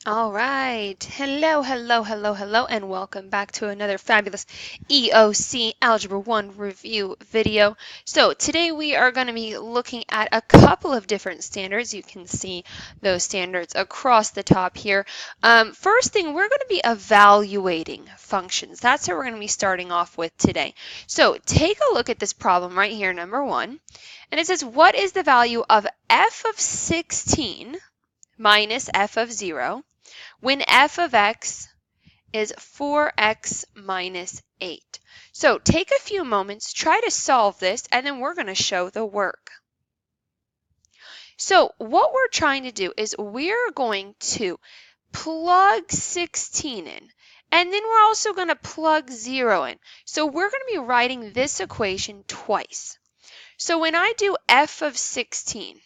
All right. Hello, hello, hello, hello, and welcome back to another fabulous EOC Algebra 1 review video. So today we are going to be looking at a couple of different standards. You can see those standards across the top here. First thing, we're going to be evaluating functions. That's what we're going to be starting off with today. So take a look at this problem right here, number 1. And it says, what is the value of f of 16 minus f of 0 when f of x is 4x minus 8. So take a few moments, try to solve this, and then we're going to show the work. So what we're trying to do is we're going to plug 16 in, and then we're also going to plug 0 in. So we're going to be writing this equation twice. So when I do f of 16,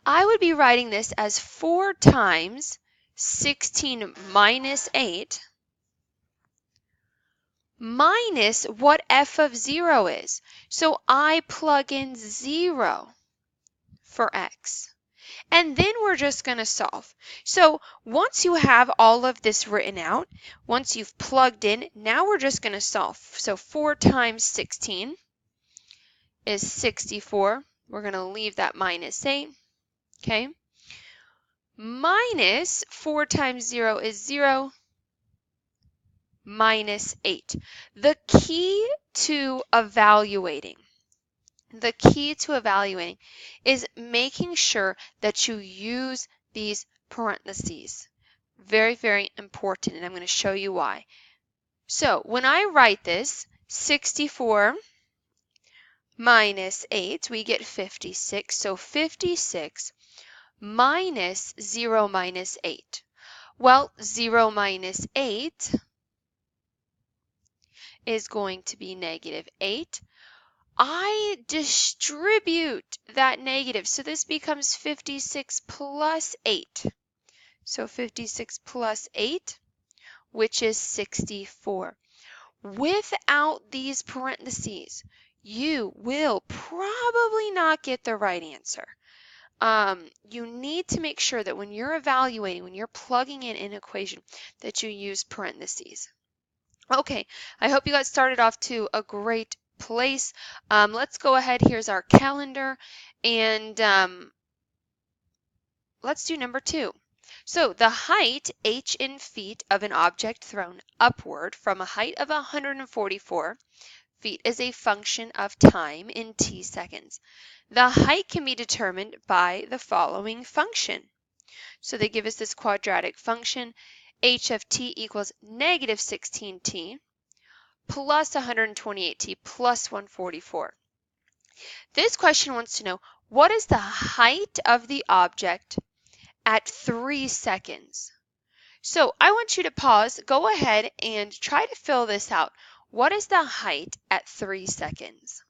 I would be writing this as 4 times 16 minus 8 minus what f of 0 is. So I plug in 0 for x. And then we're just going to solve. So once you have all of this written out, once you've plugged in, now we're just going to solve. So 4 times 16 is 64. We're going to leave that minus 8. Okay. Minus 4 times 0 is 0. Minus 8. The key to evaluating is making sure that you use these parentheses. Very, very important, and I'm going to show you why. So when I write this, 64 minus 8, we get 56. So 56 minus 0 minus 8. Well, 0 minus 8 is going to be negative 8. I distribute that negative, so this becomes 56 plus 8. So 56 plus 8, which is 64. Without these parentheses, you will probably not get the right answer. You need to make sure that when you're evaluating, when you're plugging in an equation, that you use parentheses. Okay, I hope you got started off to a great place. Let's go ahead. Here's our calendar, and let's do number 2. So the height, h in feet, of an object thrown upward from a height of 144 feet is a function of time in t seconds. The height can be determined by the following function. So they give us this quadratic function, h of t equals negative 16t plus 128t plus 144. This question wants to know, what is the height of the object at 3 seconds? So I want you to pause, go ahead and try to fill this out. What is the height at 3 seconds?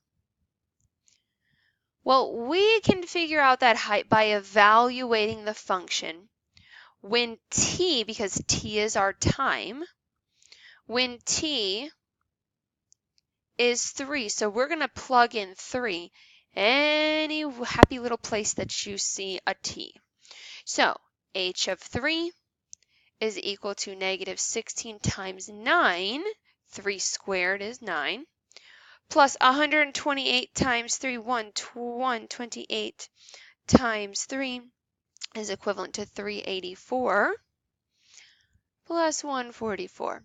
Well, we can figure out that height by evaluating the function when t, because t is our time, when t is 3. So we're going to plug in 3, any happy little place that you see a t. So h of 3 is equal to negative 16 times 9, 3 squared is 9, plus 128 times 3, 128 times 3 is equivalent to 384, plus 144.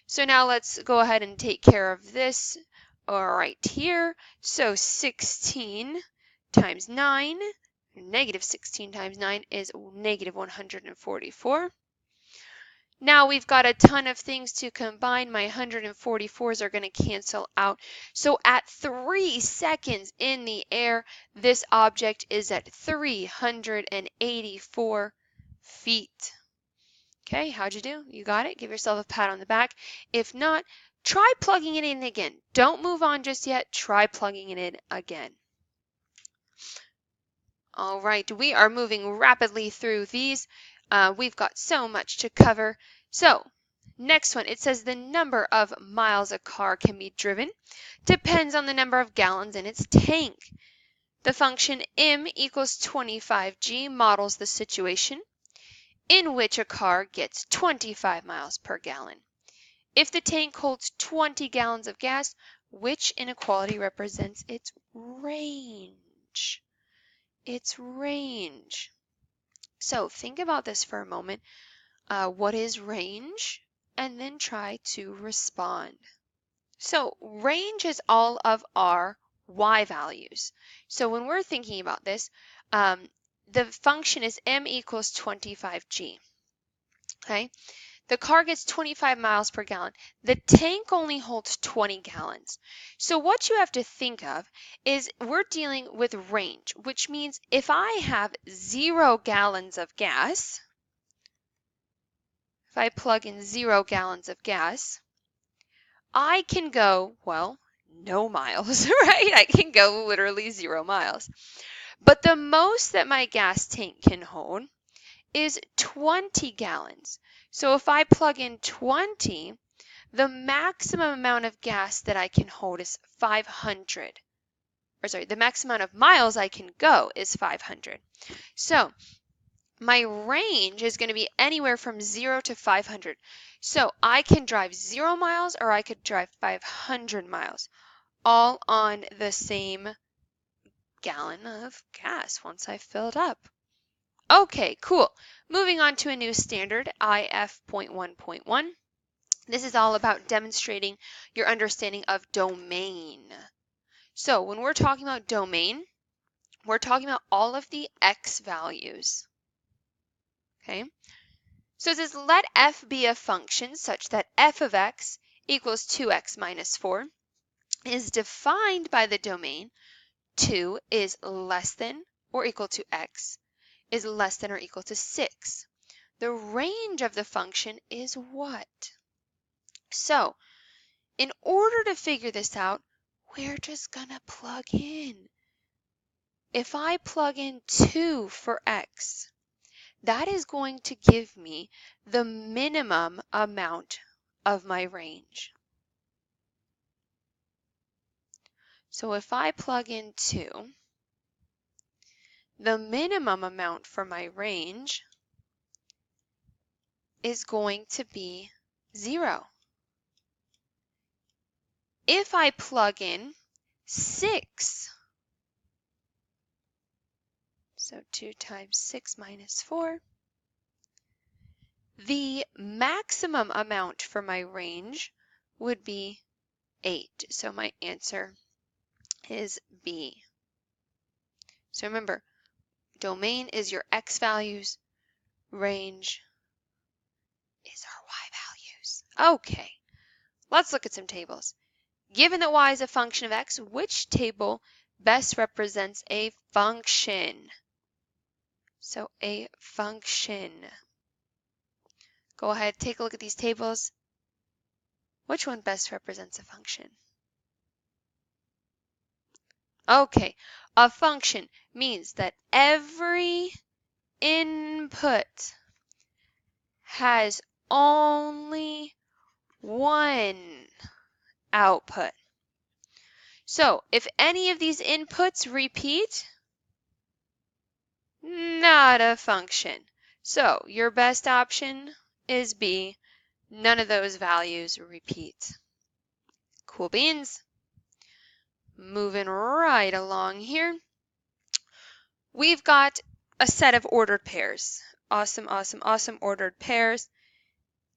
So now let's go ahead and take care of this right here. So 16 times 9, negative 16 times 9 is negative 144. Now we've got a ton of things to combine. My 144s are going to cancel out. So at 3 seconds in the air, this object is at 384 feet. Okay, how'd you do? You got it? Give yourself a pat on the back. If not, try plugging it in again. Don't move on just yet. Try plugging it in again. All right, we are moving rapidly through these. We've got so much to cover. So, next one, it says the number of miles a car can be driven depends on the number of gallons in its tank. The function m equals 25g models the situation. in which a car gets 25 miles per gallon. If the tank holds 20 gallons of gas, which inequality represents its range? Its range. So think about this for a moment. What is range? And then try to respond. So range is all of our y values. So when we're thinking about this, the function is m equals 25g. Okay, the car gets 25 miles per gallon. The tank only holds 20 gallons. So what you have to think of is we're dealing with range, which means if I have 0 gallons of gas, if I plug in 0 gallons of gas, I can go, well, no miles, right? I can go literally 0 miles. But the most that my gas tank can hold is 20 gallons. So if I plug in 20, the maximum amount of gas that I can hold is 500. Or sorry, the maximum amount of miles I can go is 500. So my range is going to be anywhere from 0 to 500. So I can drive 0 miles or I could drive 500 miles, all on the same gallon of gas once I filled up. Okay, cool. Moving on to a new standard, IF.1.1. This is all about demonstrating your understanding of domain. So when we're talking about domain, we're talking about all of the x values. Okay? So it says let f be a function such that f of x equals 2x minus 4 is defined by the domain 2 is less than or equal to x is less than or equal to 6. The range of the function is what? So in order to figure this out, we're just going to plug in. If I plug in 2 for x, that is going to give me the minimum amount of my range. So if I plug in 2, the minimum amount for my range is going to be 0. If I plug in 6, so 2 times 6 minus 4, the maximum amount for my range would be 8. So my answer is B. So remember, domain is your x values, range is our y values. Okay, let's look at some tables. Given that y is a function of x, which table best represents a function? So a function. Go ahead, take a look at these tables. Which one best represents a function? Okay, a function means that every input has only one output. So if any of these inputs repeat, not a function. So your best option is B. None of those values repeat. Cool beans. Moving right along here. We've got a set of ordered pairs. Awesome, awesome, awesome ordered pairs.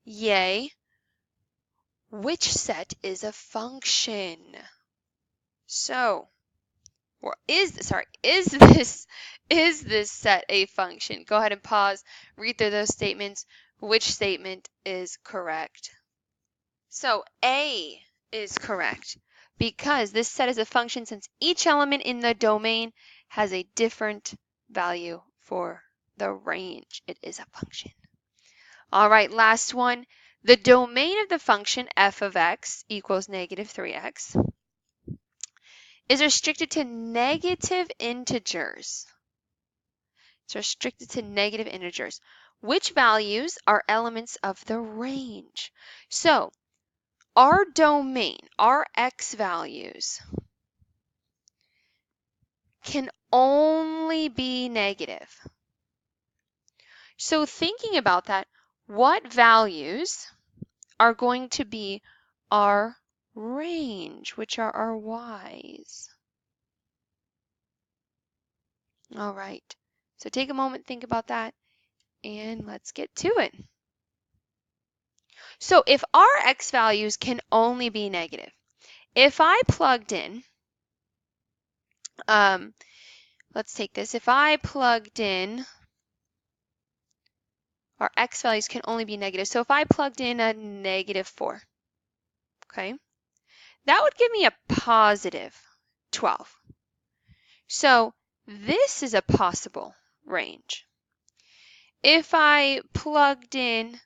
Yay. Which set is a function? So, or is this set a function? Go ahead and pause, read through those statements. Which statement is correct? So A is correct because this set is a function since each element in the domain has a different value for the range. It is a function. All right, last one. The domain of the function f of x equals negative 3x is restricted to negative integers. It's restricted to negative integers. Which values are elements of the range? So our domain, our x values, can only be negative. So thinking about that, what values are going to be our range, which are our y's? All right, so take a moment, think about that, and let's get to it. So if our x values can only be negative, if I plugged in, let's take this, if I plugged in, our x values can only be negative. So if I plugged in a -4, okay, that would give me a positive 12. So this is a possible range. If I plugged in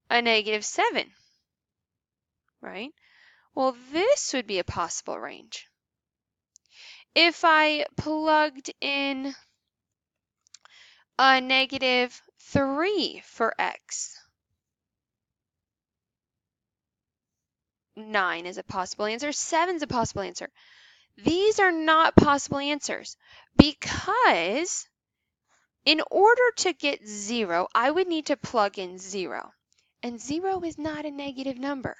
a -7, right? Well, this would be a possible range. If I plugged in a -3 for x, 9 is a possible answer, 7 is a possible answer. These are not possible answers because in order to get 0, I would need to plug in 0, and 0 is not a negative number.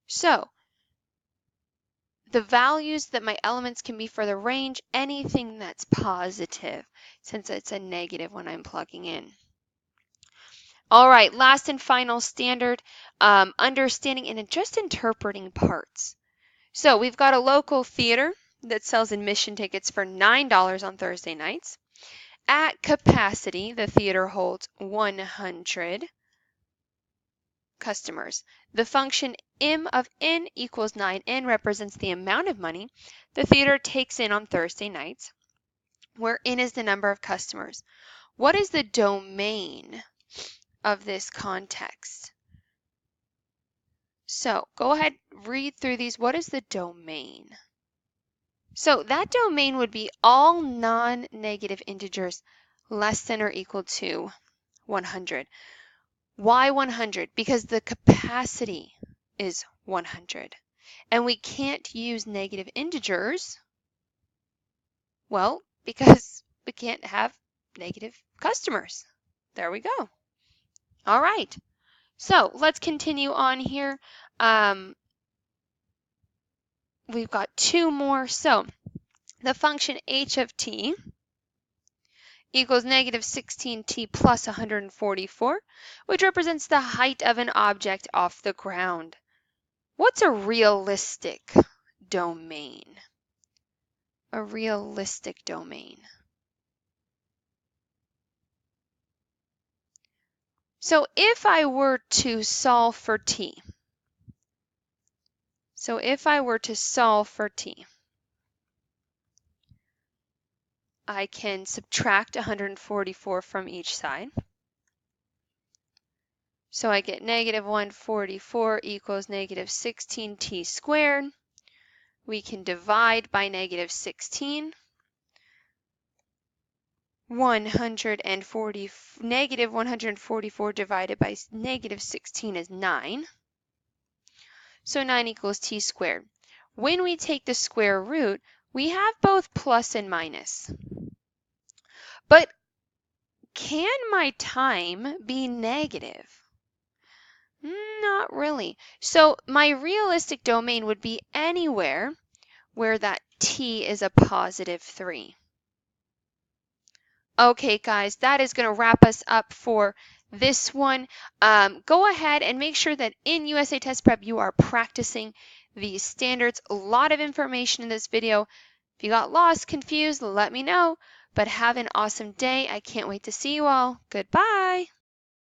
So the values that my elements can be for the range, anything that's positive, since it's a negative when I'm plugging in. All right, last and final standard, understanding and just interpreting parts. So we've got a local theater that sells admission tickets for $9 on Thursday nights. At capacity, the theater holds 100 customers. The function m of n equals 9n represents the amount of money the theater takes in on Thursday nights, where n is the number of customers. What is the domain of this context? So go ahead, read through these. What is the domain? So that domain would be all non-negative integers less than or equal to 100. Why 100? Because the capacity is 100. And we can't use negative integers, well, because we can't have negative customers. There we go. All right. So let's continue on here. We've got 2 more. So the function h of t equals -16t plus 144, which represents the height of an object off the ground. What's a realistic domain? A realistic domain. So if I were to solve for t, I can subtract 144 from each side. So I get -144 equals -16t squared. We can divide by -16. -144 divided by -16 is 9. So 9 equals t squared. When we take the square root, we have both plus and minus. But can my time be negative? Not really. So my realistic domain would be anywhere where that t is a positive 3. Okay, guys, that is going to wrap us up for this one. Go ahead and make sure that in USA Test Prep you are practicing these standards. A lot of information in this video. If you got lost, confused, let me know. But have an awesome day. I can't wait to see you all. Goodbye.